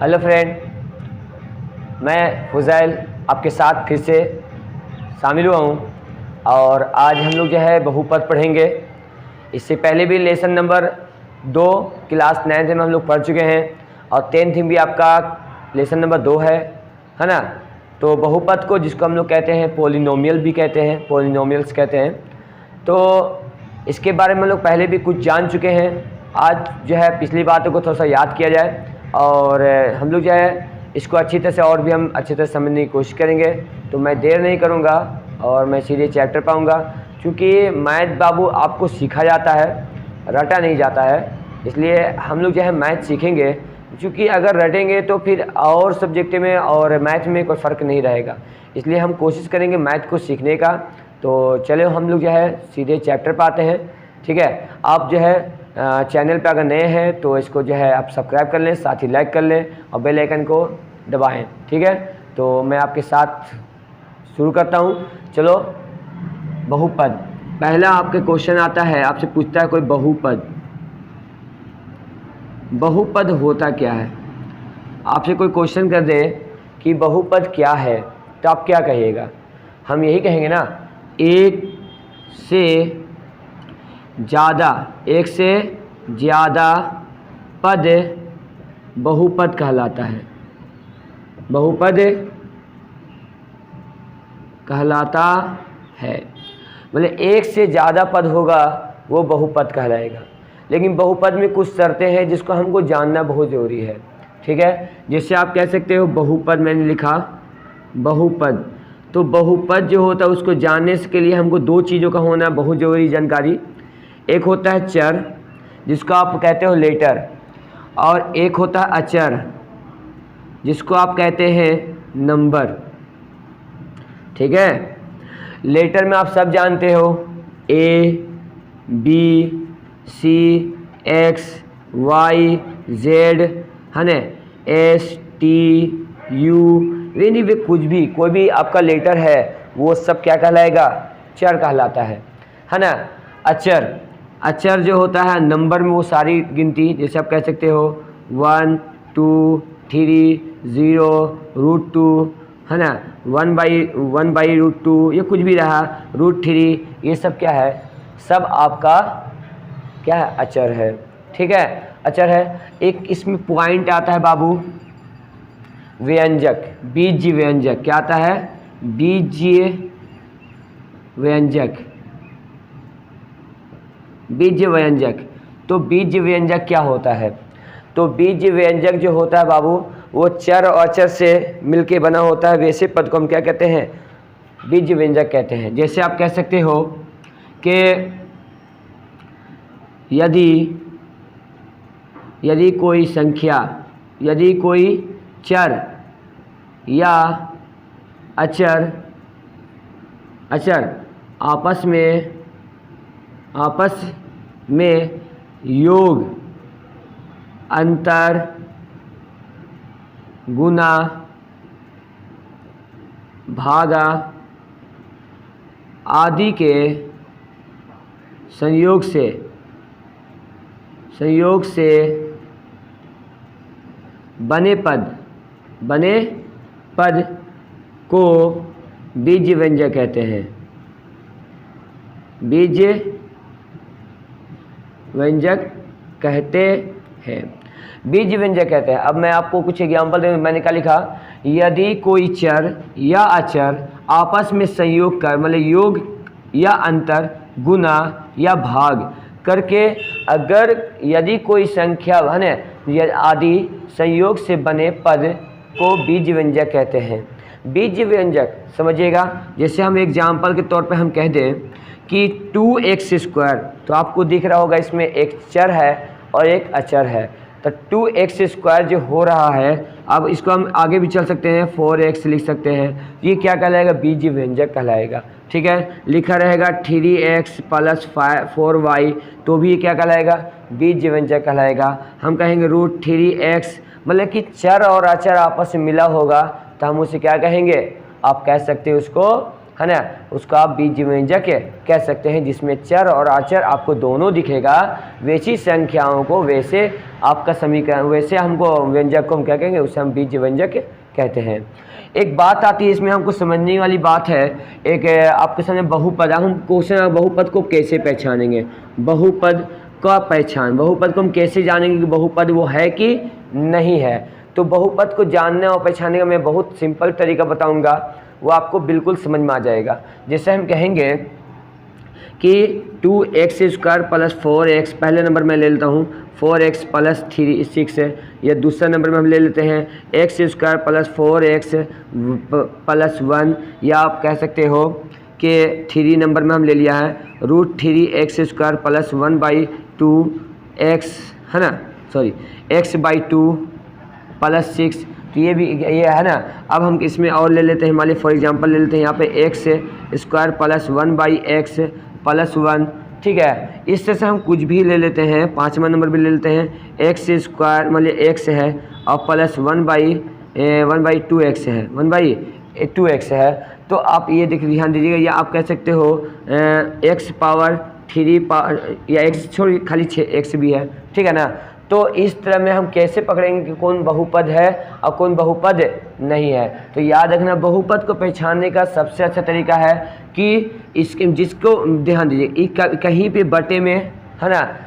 Hello friend, मैं फुज़ैल आपके साथ फिर से शामिल हुआ हूँ और आज हम लोग जो है बहुपद पढ़ेंगे। इससे पहले भी लेसन नंबर 2 क्लास 9th में हम लोग पढ़ चुके हैं और 10th में भी आपका लेसन नंबर 2 है ना। तो बहुपद को जिसको हम लोग कहते हैं पॉलिनोमियल भी कहते हैं, पॉलिनोमियल्स कहते हैं। तो इसके बारे में हम लोग पहले भी कुछ जान चुके हैं। आज जो है पिछली बातों को थोड़ा सा याद किया जाए और हम लोग जो है इसको अच्छी तरह से और भी हम अच्छी तरह समझने की कोशिश करेंगे। तो मैं देर नहीं करूँगा और मैं सीधे चैप्टर पाऊँगा, क्योंकि मैथ बाबू आपको सीखा जाता है, रटा नहीं जाता है। इसलिए हम लोग जो है मैथ सीखेंगे, क्योंकि अगर रटेंगे तो फिर और सब्जेक्ट में और मैथ में कोई फ़र्क नहीं रहेगा। इसलिए हम कोशिश करेंगे मैथ को सीखने का। तो चलो हम लोग जो है सीधे चैप्टर पर आते हैं। ठीक है, आप जो है चैनल पे अगर नए हैं तो इसको जो है आप सब्सक्राइब कर लें, साथ ही लाइक कर लें और बेल आइकन को दबाएं। ठीक है, तो मैं आपके साथ शुरू करता हूँ। चलो, बहुपद। पहला आपके क्वेश्चन आता है, आपसे पूछता है कोई बहुपद। बहुपद होता क्या है? आपसे कोई क्वेश्चन कर दे कि बहुपद क्या है, तो आप क्या कहिएगा? हम यही कहेंगे ना, एक से ज़्यादा पद बहुपद कहलाता है। बहुपद कहलाता है, मतलब एक से ज़्यादा पद होगा वो बहुपद कहलाएगा। लेकिन बहुपद में कुछ शर्तें हैं जिसको हमको जानना बहुत ज़रूरी है। ठीक है, जैसे आप कह सकते हो बहुपद, मैंने लिखा बहुपद। तो बहुपद जो होता है उसको जानने के लिए हमको दो चीज़ों का होना बहुत ज़रूरी जानकारी। एक होता है चर, जिसको आप कहते हो लेटर, और एक होता है अचर, जिसको आप कहते हैं नंबर। ठीक है, लेटर में आप सब जानते हो, A B C X Y Z, है ना, एस टी यू, यानी भी कुछ भी कोई भी आपका लेटर है वो सब क्या कहलाएगा? चर कहलाता है ना। अचर जो होता है नंबर में वो सारी गिनती, जैसे आप कह सकते हो 1 2 3 0 √2, है ना, 1/√2, ये कुछ भी रहा, √3, ये सब क्या है? सब आपका क्या है? अचर है। ठीक है, अचर है। एक इसमें पॉइंट आता है बाबू, व्यंजक, बीज व्यंजक। क्या आता है? बीज व्यंजक, बीज व्यंजक। तो बीज व्यंजक क्या होता है? तो बीज व्यंजक जो होता है बाबू, वो चर और अचर से मिलके बना होता है। वैसे पद को हम क्या कहते हैं? बीज व्यंजक कहते हैं। जैसे आप कह सकते हो कि यदि कोई संख्या, यदि कोई चर या अचर आपस में योग, अंतर, गुना, भागा आदि के संयोग से बने पद को बीज व्यंजक कहते हैं। बीज व्यंजक कहते हैं। बीज व्यंजक कहते हैं। अब मैं आपको कुछ एग्जाम्पल दूँ। मैंने क्या लिखा? यदि कोई चर या अचर आपस में संयोग कर, मतलब योग या अंतर, गुना या भाग करके, अगर यदि कोई संख्या आदि संयोग से बने पद को बीज व्यंजक कहते हैं। बीज व्यंजक समझिएगा, जैसे हम एग्जाम्पल के तौर पे हम कह दें कि 2x², तो आपको दिख रहा होगा इसमें एक चर है और एक अचर है। तो 2x² जो हो रहा है, अब इसको हम आगे भी चल सकते हैं, 4x लिख सकते हैं। ये क्या कहलाएगा? बीज व्यंजक कहलाएगा। ठीक है, लिखा रहेगा 3x + 4y, तो भी ये क्या कहलाएगा? बीज व्यंजक कहलाएगा। हम कहेंगे √3x, मतलब कि चर और अचर आपस में मिला होगा, तो हम उसे क्या कहेंगे? आप कह सकते हो उसको, है ना, उसको आप बीज व्यंजक कह सकते हैं, जिसमें चर और अचर आपको दोनों दिखेगा। वैसी संख्याओं को वैसे आपका समीकरण, वैसे हमको व्यंजक को हम क्या कहेंगे, उसे हम बीज व्यंजक कहते हैं। एक बात आती है इसमें हमको समझने वाली बात है, एक आपके सामने बहुपद, हम क्वेश्चन बहुपद को कैसे पहचानेंगे, बहुपद का पहचान, बहुपद को हम कैसे जानेंगे कि बहुपद वो है कि नहीं है। तो बहुपद को जानने और पहचानने का मैं बहुत सिंपल तरीका बताऊंगा, वो आपको बिल्कुल समझ में आ जाएगा। जैसे हम कहेंगे कि 2x² + 4x, पहले नंबर में ले लेता हूँ 4x + 6 है, या दूसरा नंबर में हम ले लेते हैं x² + 4x + 1, या आप कह सकते हो कि 3 नंबर में हम ले लिया है √3x² + 1/2x, है ना, सॉरी x/2 + 6। तो ये भी ये है ना। अब हम इसमें और ले लेते हैं, मान लीजिए फॉर एग्जांपल ले लेते हैं यहाँ पे x² + 1/x + 1, ठीक है। इस तरह से हम कुछ भी ले लेते हैं। 5वां नंबर भी ले लेते हैं x², मान लीजिए x है और प्लस 1/2x है, 1/2x है। तो आप ये ध्यान दीजिएगा, या आप कह सकते हो x पावर 3 या x छोड़ खाली 6x भी है, ठीक है ना। तो इस तरह में हम कैसे पकड़ेंगे कि कौन बहुपद है और कौन बहुपद नहीं है। तो याद रखना, बहुपद को पहचानने का सबसे अच्छा तरीका है कि इसके, जिसको ध्यान दीजिए, कहीं पे बटे में, है ना,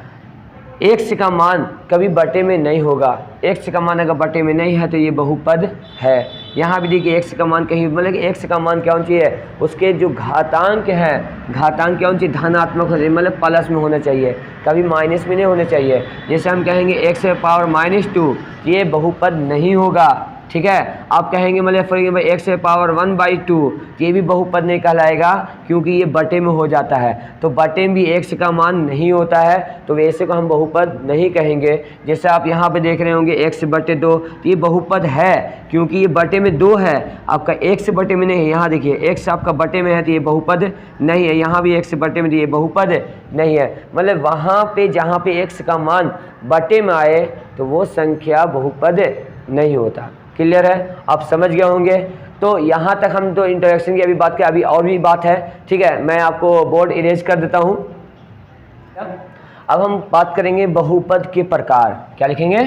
x का मान कभी बटे में नहीं होगा। x का मान अगर बटे में नहीं है तो ये बहुपद है। यहाँ भी देखिए x का मान कहीं, मतलब कि x का मान क्या होना चाहिए, उसके जो घातांक है, घातांक क्या होना चाहिए, धनात्मक होना चाहिए, मतलब प्लस में होना चाहिए, कभी माइनस में नहीं होना चाहिए। जैसे हम कहेंगे x⁻², ये बहुपद नहीं होगा, ठीक है। आप कहेंगे मतलब फॉर एग्जाम्पल x⁻1/2, ये भी बहुपद नहीं कहलाएगा क्योंकि ये बटे में हो जाता है। तो बटे में भी x का मान नहीं होता है, तो वैसे को हम बहुपद नहीं कहेंगे। जैसे आप यहाँ पे देख रहे होंगे x/2, तो ये बहुपद है क्योंकि ये बटे में 2 है, आपका x बटे में नहीं है। यहाँ देखिए x आपका बटे में है तो ये बहुपद नहीं है, यहाँ भी x बटे में, तो ये बहुपद नहीं है। मतलब वहाँ पे जहाँ पे x का मान बटे में आए तो वो संख्या बहुपद नहीं होता। क्लियर है, आप समझ गए होंगे। तो यहाँ तक हम तो इंट्रोडक्शन की अभी बात करें, अभी और भी बात है, ठीक है। मैं आपको बोर्ड इरेज कर देता हूँ। अब हम बात करेंगे बहुपद के प्रकार। क्या लिखेंगे,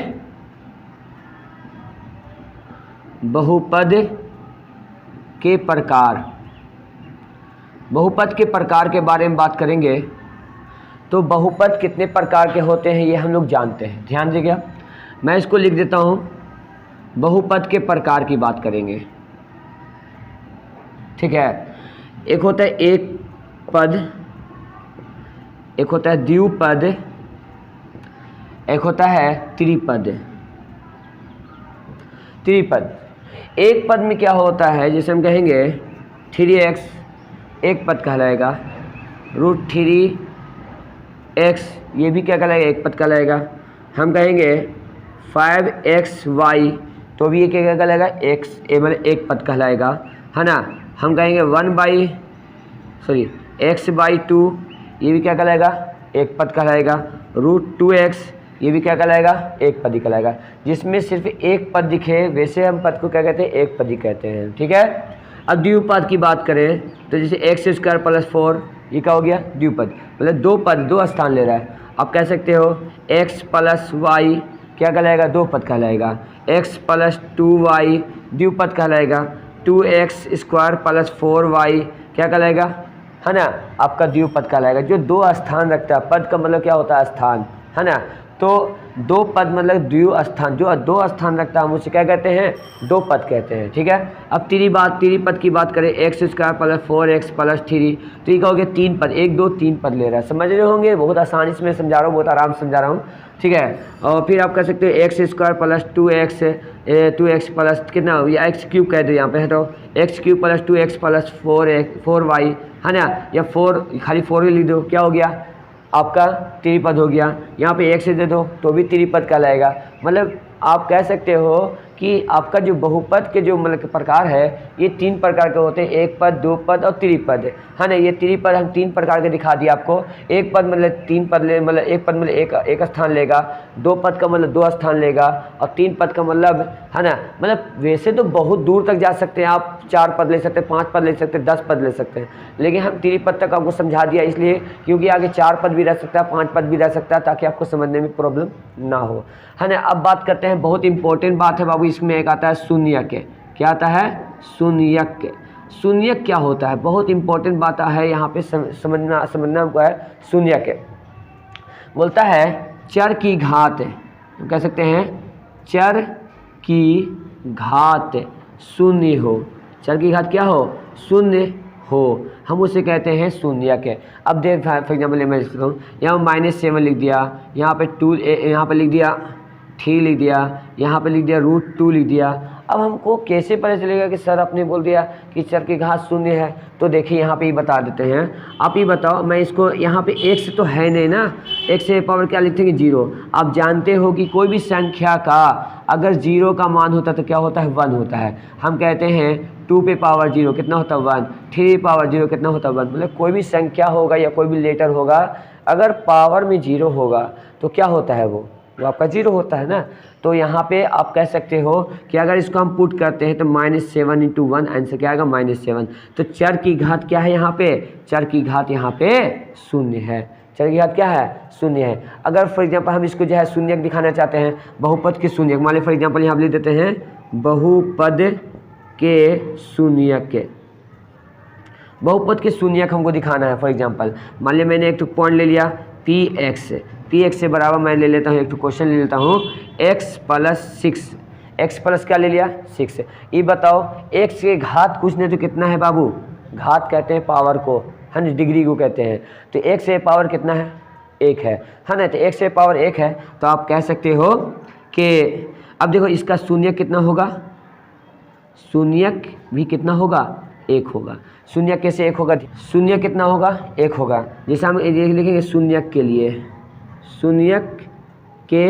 बहुपद के प्रकार। बहुपद के प्रकार के बारे में बात करेंगे। तो बहुपद कितने प्रकार के होते हैं ये हम लोग जानते हैं, ध्यान दीजिएगा। मैं इसको लिख देता हूँ, बहुपद के प्रकार की बात करेंगे, ठीक है। एक होता है एक पद, एक होता है द्विपद, एक होता है त्रिपद। त्रिपद, एक पद में क्या होता है, जैसे हम कहेंगे 3x एक पद कहलाएगा, √3x ये भी क्या कहलाएगा, एक पद कहलाएगा। हम कहेंगे 5xy, तो भी ये क्या कहलाएगा, x मतलब एक पद कहलाएगा, है ना। हम कहेंगे x/2, ये भी क्या कहलाएगा, एक पद कहलाएगा। √2x ये भी क्या कहलाएगा, एक पद ही कहलाएगा। जिसमें सिर्फ एक पद दिखे वैसे हम पद को क्या कहते हैं, एक पद ही कहते हैं, ठीक है। अब द्विपद की बात करें तो जैसे x² + 4, ये क्या हो गया, द्विपद, मतलब दो पद, दो स्थान ले रहा है। आप कह सकते हो x + y क्या कहलाएगा, दो पद कहलाएगा। x + 2y द्विपद कहलाएगा। 2x² + 4y क्या कहलाएगा, है ना, आपका द्विपद कहलाएगा। जो दो स्थान रखता है, पद का मतलब क्या होता है, स्थान, है ना। तो दो पद मतलब द्विस्थान, जो दो स्थान रखता है हम उसे क्या कहते हैं, दो पद कहते हैं, ठीक है। अब त्रिपद की बात करें, x² + 4x + 3, तो ये क्या हो गया, तीन पद, 1 2 3 पद ले रहा है। समझ रहे होंगे, बहुत आसानी से मैं समझा रहा हूँ, बहुत आराम से समझा रहा हूँ, ठीक है। और फिर आप कह सकते हो x² + 2x प्लस कितना, या x³ कह दो यहाँ पे, है तो x³ + 2x + 4y, है ना, या 4 खाली 4 ही लिख दो, क्या हो गया आपका, त्रिपद हो गया। यहाँ पे 1 से दे दो तो भी त्रिपद कहलाएगा। मतलब आप कह सकते हो कि आपका जो बहुपद के जो मतलब प्रकार है ये 3 प्रकार के होते हैं, एक पद, दो पद और त्रिपद, है ना। ये त्रिपद हम 3 प्रकार के दिखा दिए आपको। एक पद मतलब 3 पद ले, मतलब एक पद मतलब एक स्थान लेगा, दो पद का मतलब 2 स्थान लेगा, और 3 पद का मतलब, है ना, मतलब वैसे तो बहुत दूर तक जा सकते हैं आप, 4 पद ले सकते हैं, 5 पद ले सकते हैं, 10 पद ले सकते हैं, लेकिन हम त्रिपद तक आपको समझा दिया इसलिए क्योंकि आगे 4 पद भी रह सकता है, 5 पद भी रह सकता है, ताकि आपको समझने में प्रॉब्लम ना हो, है ना। अब बात करते हैं, बहुत इंपॉर्टेंट बात है बाबू, इसमें एक आता है शून्यक। क्या आता है? शून्यक। शून्यक क्या होता है? बहुत इंपॉर्टेंट बात है यहाँ पे समझना हमको है। शून्यक बोलता है चर की घात, हम कह सकते हैं चर की घात शून्य हो। चर की घात क्या हो? शून्य हो, हम उसे कहते हैं शून्यक। अब देख फॉर एग्जाम्पल मैं लिखता हूँ, यहाँ -7 लिख दिया, यहाँ पे 2, यहाँ पे लिख दिया 3 लिख दिया, यहाँ पे लिख दिया √2 लिख दिया। अब हमको कैसे पता चलेगा कि सर आपने बोल दिया कि चर की घात शून्य है? तो देखिए यहाँ पे ही बता देते हैं। आप ही बताओ, मैं इसको यहाँ पे x तो है नहीं ना, x से पावर क्या लिखेंगे? 0। आप जानते हो कि कोई भी संख्या का अगर 0 का मान होता है तो क्या होता है? 1 होता है। हम कहते हैं 2 पे पावर 0 कितना होता है? 1। 3 पावर 0 कितना होता है? 1। मतलब कोई भी संख्या होगा या कोई भी लेटर होगा, अगर पावर में 0 होगा तो क्या होता है? वो आपका 0 होता है ना। तो यहाँ पे आप कह सकते हो कि अगर इसको हम पुट करते हैं तो -7 × 1 आंसर क्या आएगा? -7। तो चर की घात क्या है यहाँ पे? चर की घात यहाँ पे शून्य है। चर की घात क्या है? शून्य है। अगर फॉर एग्जांपल हम इसको जो है शून्यक दिखाना चाहते हैं, बहुपद के शून्यक, मान लीजिए फॉर एग्जांपल यहाँ लिख देते हैं बहुपद के शून्यक। बहुपद के शून्यक हमको दिखाना है। फॉर एग्जांपल मान लिया मैंने एक तो पॉइंट ले लिया px से बराबर मैं ले लेता हूँ, एक तो क्वेश्चन ले लेता हूँ x + 6। x प्लस क्या ले लिया? 6। ये बताओ x के घात कुछ नहीं तो कितना है बाबू? घात कहते हैं पावर को, है ना, डिग्री को कहते हैं। तो x से पावर कितना है? 1 है ना। तो x से पावर 1 है, तो आप कह सकते हो कि अब देखो इसका शून्यक कितना होगा? शून्यक भी कितना होगा? 1 होगा। शून्यक कैसे 1 होगा? शून्यक कितना होगा? 1 होगा। जैसे हम लिखेंगे शून्यक के लिए, शून्यक के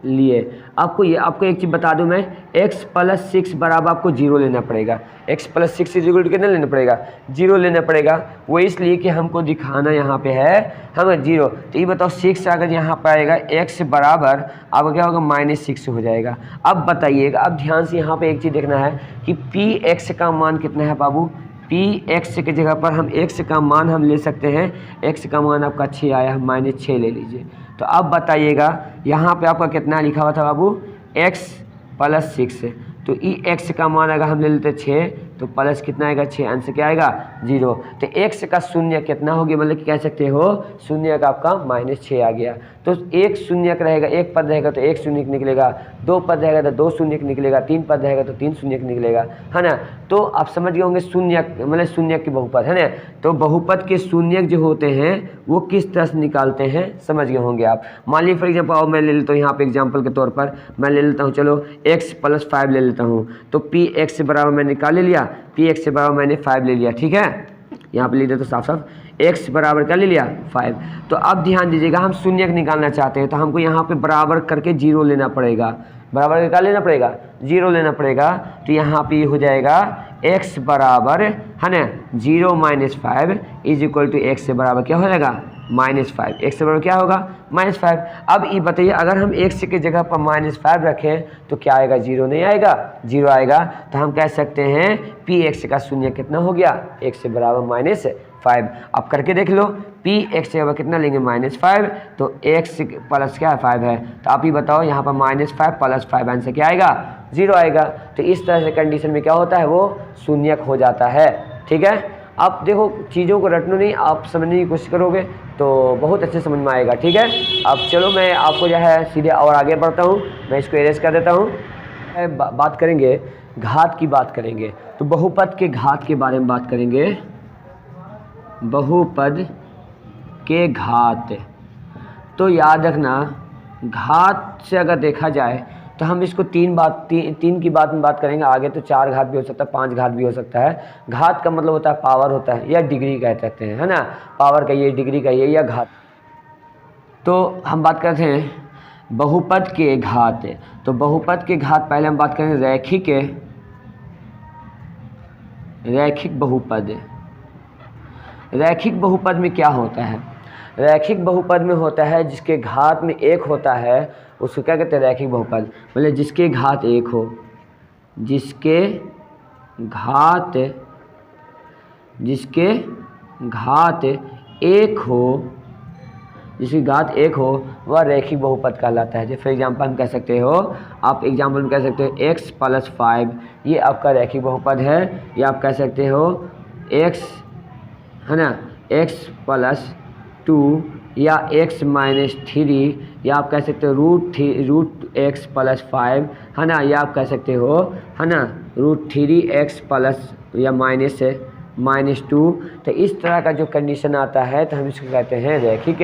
लिए आपको एक चीज़ बता दूं मैं, x + 6 बराबर आपको 0 लेना पड़ेगा। x + 6 = कितना लेना पड़ेगा? 0 लेना पड़ेगा। वो इसलिए कि हमको दिखाना यहाँ पे है हमें 0। तो ये बताओ 6 अगर यहाँ पर आएगा x बराबर आपका क्या होगा? -6 हो जाएगा। अब बताइएगा, अब ध्यान से यहाँ पे एक चीज़ देखना है कि px का मान कितना है बाबू? px की जगह पर हम x का मान हम ले सकते हैं। x का मान आपका 6 आया है, -6 ले लीजिए। तो अब बताइएगा यहाँ पे आपका कितना लिखा हुआ था बाबू? x + 6। तो ई x का मान अगर हम ले लेते 6 तो प्लस कितना आएगा? 6। आंसर क्या आएगा? 0। तो x का शून्य कितना हो गया? मतलब कि कह सकते हो शून्य का आपका -6 आ गया। तो एक शून्यक रहेगा, एक पद रहेगा तो एक शून्यक निकलेगा, 2 पद रहेगा तो 2 शून्यक निकलेगा, 3 पद रहेगा तो 3 शून्यक निकलेगा, है ना। तो आप समझ गए होंगे शून्यक मतलब शून्यक के बहुपद, है ना। तो बहुपद के शून्यक जो होते हैं वो किस तरह से निकालते हैं समझ गए होंगे आप। मान लीजिए फॉर एग्जाम्पल और मैं ले लेता हूँ यहाँ पे एग्जाम्पल के तौर पर मैं ले लेता हूँ, चलो x + 5 ले लेता हूँ। तो px से बराबर मैंने निकाल ले लिया, px से बराबर मैंने 5 ले लिया, ठीक है। यहाँ पे लिख देते तो साफ साफ x बराबर क्या ले लिया? 5। तो अब ध्यान दीजिएगा, हम शून्यक निकालना चाहते हैं तो हमको यहाँ पे बराबर करके 0 लेना पड़ेगा। बराबर क्या लेना पड़ेगा? 0 लेना पड़ेगा। तो यहाँ पे हो जाएगा x बराबर, है ना, 0 - 5 = x से बराबर क्या हो जाएगा? -5। x से बराबर क्या होगा? -5। अब ये बताइए अगर हम x की जगह पर -5 रखें तो क्या आएगा? 0 नहीं आएगा, 0 आएगा। तो हम कह सकते हैं px का शून्य कितना हो गया? x से बराबर -5। अब करके देख लो, px से कितना लेंगे? -5। तो x प्लस क्या है? 5 है। तो आप ही बताओ यहाँ पर -5 + 5 आंसर क्या आएगा? 0 आएगा। तो इस तरह से कंडीशन में क्या होता है? वो शून्यक हो जाता है, ठीक है। आप देखो चीज़ों को रटना नहीं, आप समझने की कोशिश करोगे तो बहुत अच्छे समझ में आएगा, ठीक है। अब चलो मैं आपको जो है सीधे और आगे बढ़ता हूँ, मैं इसको इरेज कर देता हूँ। बात करेंगे घात की, बात करेंगे तो बहुपद के घात के बारे में बात करेंगे। बहुपद के घात, तो याद रखना घात से अगर देखा जाए तो हम इसको तीन की बात में बात करेंगे। आगे तो 4 घात भी हो सकता है, 5 घात भी हो सकता है। घात का मतलब होता है पावर होता है या डिग्री कह सकते हैं, है ना। पावर का ये, डिग्री का ये, या घात। तो हम बात करते हैं बहुपद के घात। तो बहुपद के घात पहले हम बात करेंगे रैखिक बहुपद। रैखिक बहुपद में क्या होता है? रैखिक बहुपद में होता है जिसके घात में एक होता है, उसको क्या कहते हैं? रैखिक बहुपद। मतलब जिसके घात एक हो, जिसके घात एक हो वह रैखिक बहुपद कहलाता है। जैसे फॉर एग्जांपल हम कह सकते हो, आप एग्जांपल में कह सकते हो x + 5 ये आपका रैखिक बहुपद है। या आप कह सकते हो x है ना, x + 2 या x - 3, या आप कह सकते हो √x + 5 है ना, या आप कह सकते हो है ना √3x प्लस या -2। तो इस तरह का जो कंडीशन आता है तो हम इसको कहते हैं रैखिक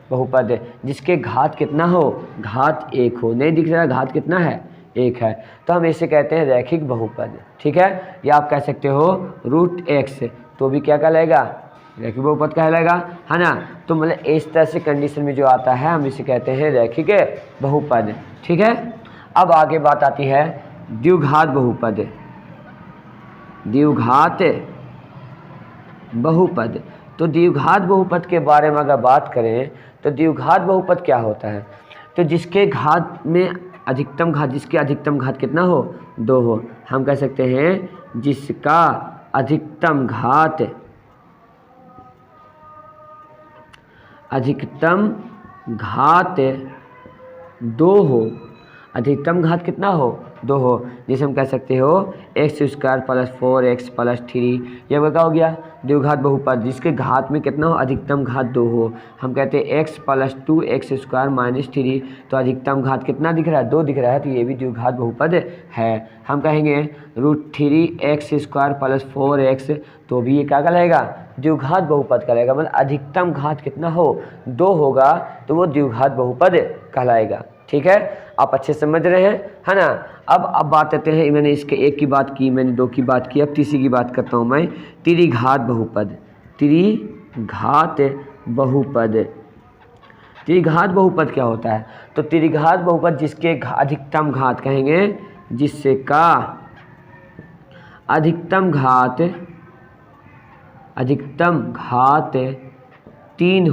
बहुपद, जिसके घात कितना हो? घात एक हो। नहीं दिख रहा घात कितना है? एक है, तो हम इसे कहते हैं रैखिक बहुपद। ठीक है, या आप कह सकते हो √x, तो भी क्या कहलाएगा? रैखिक बहुपद कहलाएगा, है ना। तो मतलब इस तरह से कंडीशन में जो आता है हम इसे कहते हैं रैखिक बहुपद। ठीक है, अब आगे बात आती है द्विघात बहुपद। द्विघात बहुपद, तो द्विघात बहुपद के बारे में अगर बात करें तो द्विघात बहुपद क्या होता है? तो जिसके घात में अधिकतम घात, जिसके अधिकतम घात कितना हो? 2 हो। हम कह सकते हैं जिसका अधिकतम घात 2 हो। अधिकतम घात कितना हो? 2 हो। जिसे हम कह सकते हो x² + 4x + 3, यह क्या हो गया? द्विघात बहुपद, जिसके घात में कितना हो? अधिकतम घात 2 हो। हम कहते हैं x + 2x² - 3, तो अधिकतम घात कितना दिख रहा है? 2 दिख रहा है, तो ये भी द्विघात बहुपद है। हम कहेंगे √3x² + 4x, तो भी ये क्या कहलाएगा? द्विघात बहुपद कहलाएगा। मतलब अधिकतम घात कितना हो? 2 होगा, तो वो द्विघात बहुपद कहलाएगा। ठीक है, आप अच्छे समझ रहे हैं, है ना। अब बात करते हैं, मैंने इसके एक की बात की, मैंने 2 की बात की, अब तीसरी की बात करता हूँ मैं, त्रिघात बहुपद। त्रिघात बहुपद, त्रिघात बहुपद क्या होता है? तो त्रिघात बहुपद जिसके अधिकतम घात, कहेंगे जिसका अधिकतम घात 3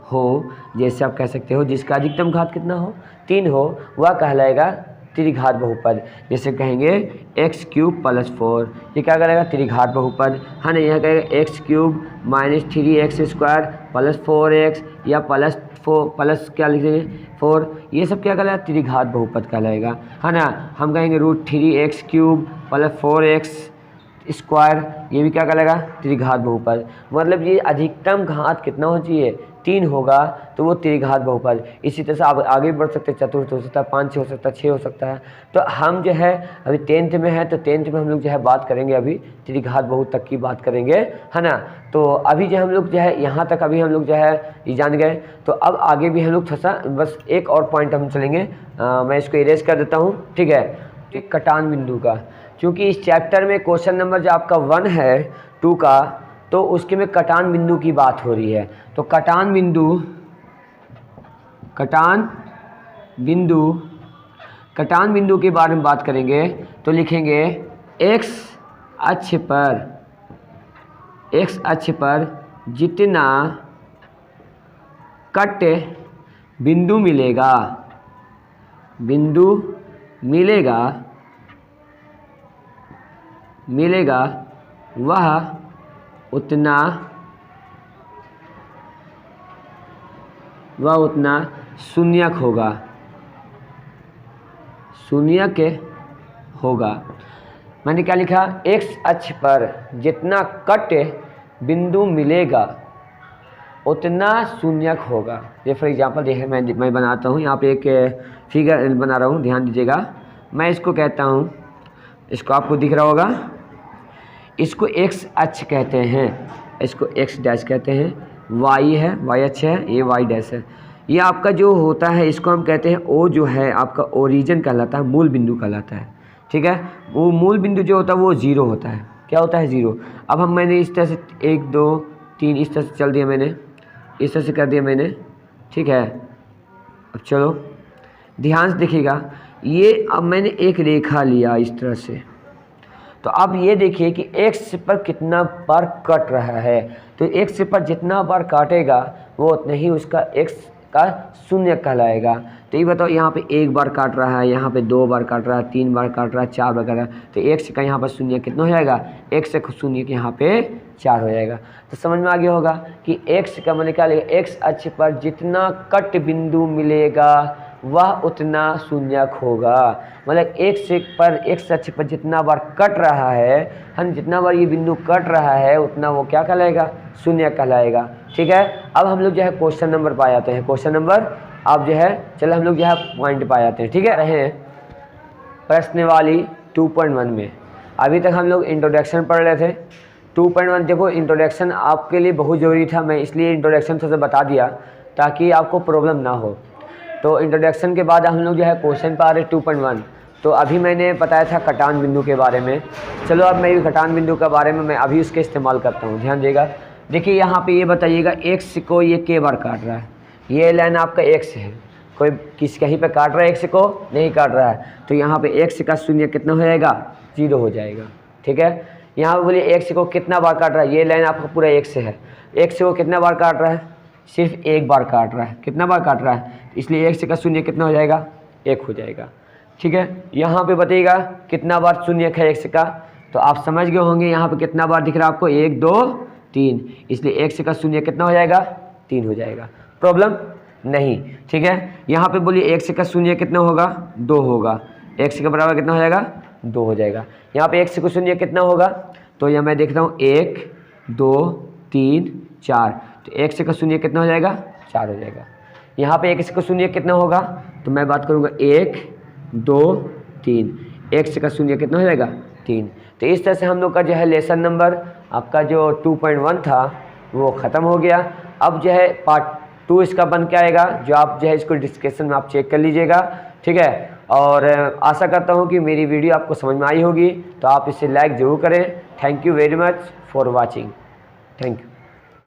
हो। जैसे आप कह सकते हो जिसका अधिकतम घात कितना हो? 3 हो, वह कहलाएगा त्रिघात बहुपद। जैसे कहेंगे x³ + 4, ये क्या करेगा? त्रिघात बहुपद, है ना। यहाँ कहेगा x³ - 3x² + 4x, या प्लस क्या लिखेंगे 4, ये सब क्या कहलाएगा? त्रिघात बहुपद कहलाएगा, है ना। हम कहेंगे √3x³ + 4x², ये भी क्या कहलाएगा? त्रिघात बहुपद। मतलब ये अधिकतम घात कितना हो चाहिए? 3 होगा, तो वो त्रिघात बहुपद। इसी तरह से आप आगे बढ़ सकते हैं, चतुर्थ हो सकता है, 5 हो सकता है, 6 हो सकता है। तो हम जो है अभी 10th में है, तो 10th में हम लोग जो है बात करेंगे, अभी त्रिघात बहुपद तक की बात करेंगे, है ना। तो अभी जो हम लोग जो है यहाँ तक अभी हम लोग जो है ये जान गए। तो अब आगे भी हम लोग थोड़ा सा बस एक और पॉइंट हम चलेंगे, मैं इसको इरेज कर देता हूँ। ठीक है, कटान बिंदु का, क्योंकि इस चैप्टर में क्वेश्चन नंबर जो आपका 1 है 2 का, तो उसके में कटान बिंदु की बात हो रही है। तो कटान बिंदु के बारे में बात करेंगे, तो लिखेंगे x अक्ष पर जितना कट बिंदु मिलेगा वह उतना शून्यक होगा। मैंने क्या लिखा? x अक्ष पर जितना कट बिंदु मिलेगा उतना शून्यक होगा। ये फॉर एग्जांपल देखिए, मैं बनाता हूँ यहाँ पे एक फिगर बना रहा हूँ, ध्यान दीजिएगा। मैं इसको कहता हूँ, इसको आपको दिख रहा होगा, इसको x अक्ष कहते हैं, इसको x डैश कहते हैं, y है, y अक्ष है, ये y डैश है। ये आपका जो होता है इसको हम कहते हैं o, जो है आपका ओरिजिन कहलाता है, मूल बिंदु कहलाता है। ठीक है, वो मूल बिंदु जो होता है वो 0 होता है। क्या होता है? 0। अब मैंने इस तरह से 1 2 3 इस तरह से चल दिया, मैंने इस तरह से कर दिया मैंने। ठीक है, अब चलो ध्यान से देखिएगा, ये अब मैंने एक रेखा लिया इस तरह से, तो अब ये देखिए कि x पर कितना बार कट रहा है, तो x पर जितना बार काटेगा वो उतना ही उसका x का शून्य कहलाएगा। तो ये बताओ, यहाँ पे एक बार काट रहा है, यहाँ पे 2 बार काट रहा है, 3 बार काट रहा है, 4 बार काट रहा है, तो x का यहाँ पर शून्य कितना हो जाएगा, x से शून्य के यहाँ पे 4 हो जाएगा। तो समझ में आ गया होगा कि x का मैंने क्या लिखा, x अक्ष पर जितना कट बिंदु मिलेगा वह उतना शून्यक होगा। मतलब x अक्ष पर जितना बार कट रहा है, हम जितना बार ये बिंदु कट रहा है उतना वो क्या कहलाएगा, शून्य कहलाएगा। ठीक है, अब हम लोग जो है क्वेश्चन नंबर पा जाते हैं। क्वेश्चन नंबर अब जो है चलो हम लोग जो है पॉइंट पा जाते हैं। ठीक है, रहे प्रश्नवाली 2.1 में अभी तक हम लोग इंट्रोडक्शन पढ़ रहे थे। 2.1 देखो, इंट्रोडक्शन आपके लिए बहुत ज़रूरी था, मैं इसलिए इंट्रोडक्शन से बता दिया ताकि आपको प्रॉब्लम ना हो। तो इंट्रोडक्शन के बाद हम लोग जो है क्वेश्चन पा रहे 2.1। तो अभी मैंने बताया था कटान बिंदु के बारे में, चलो अब मैं भी कटान बिंदु के बारे में मैं अभी उसके इस्तेमाल करता हूँ। ध्यान देगा, देखिए यहाँ पे ये बताइएगा x को ये k बार काट रहा है, ये लाइन आपका x है, कोई किसी कहीं पे काट रहा है x को नहीं काट रहा है, तो यहाँ पे x का शून्य कितना हो जाएगा, 0 हो जाएगा। ठीक है, यहाँ पे बोलिए x को कितना बार काट रहा है, ये लाइन आपका पूरा x है, x को कितना बार काट रहा है, सिर्फ एक बार काट रहा है। कितना बार काट रहा है, इसलिए x का शून्य कितना हो जाएगा, 1 हो जाएगा। ठीक है, यहाँ पे बताइएगा कितना बार शून्य है x का, तो आप समझ गए होंगे यहाँ पे कितना बार दिख रहा है आपको, 1 2 3, इसलिए x का शून्य कितना हो जाएगा, 3 हो जाएगा। प्रॉब्लम नहीं। ठीक है, यहाँ पे बोलिए x का शून्य कितना होगा, 2 होगा, x के बराबर कितना हो जाएगा, 2 हो जाएगा। यहाँ पे x का शून्य कितना होगा, तो यह मैं देखता हूँ 1 2 3 4, तो x का शून्य कितना हो जाएगा, 4 हो जाएगा। यहाँ पे x का शून्य कितना होगा, तो मैं बात करूँगा 1 2 3, x का शून्य कितना हो जाएगा, 3। तो इस तरह से हम लोग का जो है लेसन नंबर आपका जो 2.1 था वो ख़त्म हो गया। अब जो है पार्ट 2 इसका बन के आएगा, जो आप जो है इसको डिस्क्रिप्शन में आप चेक कर लीजिएगा। ठीक है, और आशा करता हूँ कि मेरी वीडियो आपको समझ में आई होगी, तो आप इसे लाइक ज़रूर करें। Thank you very much for watching. Thank you.